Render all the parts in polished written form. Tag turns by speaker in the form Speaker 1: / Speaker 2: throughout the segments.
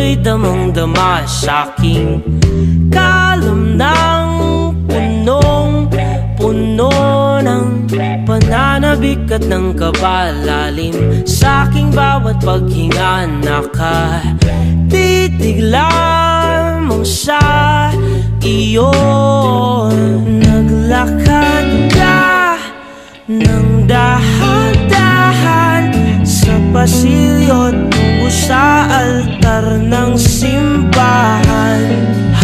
Speaker 1: ako'y damang-dama sa'king kalam ng punong-puno ng pananabik at ng kabalalim. Sa'king bawat paghinga nakatitig lamang sa iyo. Naglakad ka ng dahan-dahan sa pasilyo tungo sa altar ng simbahan.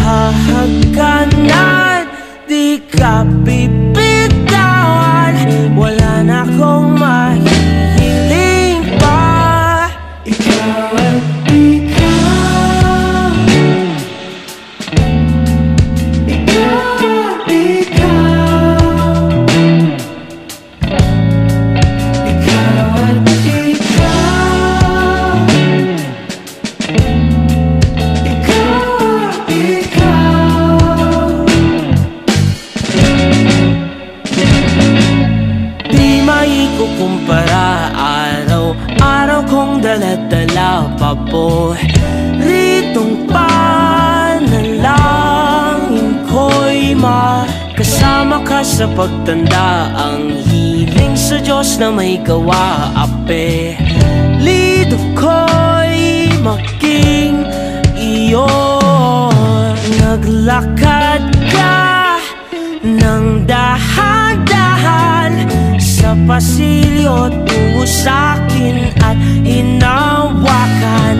Speaker 1: Hahagkanan, di ka bibitawan, wala na akong mahihiling pa. Ikaw at ikaw, ikaw at ikaw, ikaw at ikaw, ikaw at ikaw. Di maikukumpara, araw-araw kong dala-dala pa po ritong panalangin ko'y makasama ka sa pagtanda. Ang hiling sa Diyos na may gawa, apelido ko'y maging iyo. Naglakad ka ng dahan-dahan sa pasilyo tungo sa'kin at hinawakan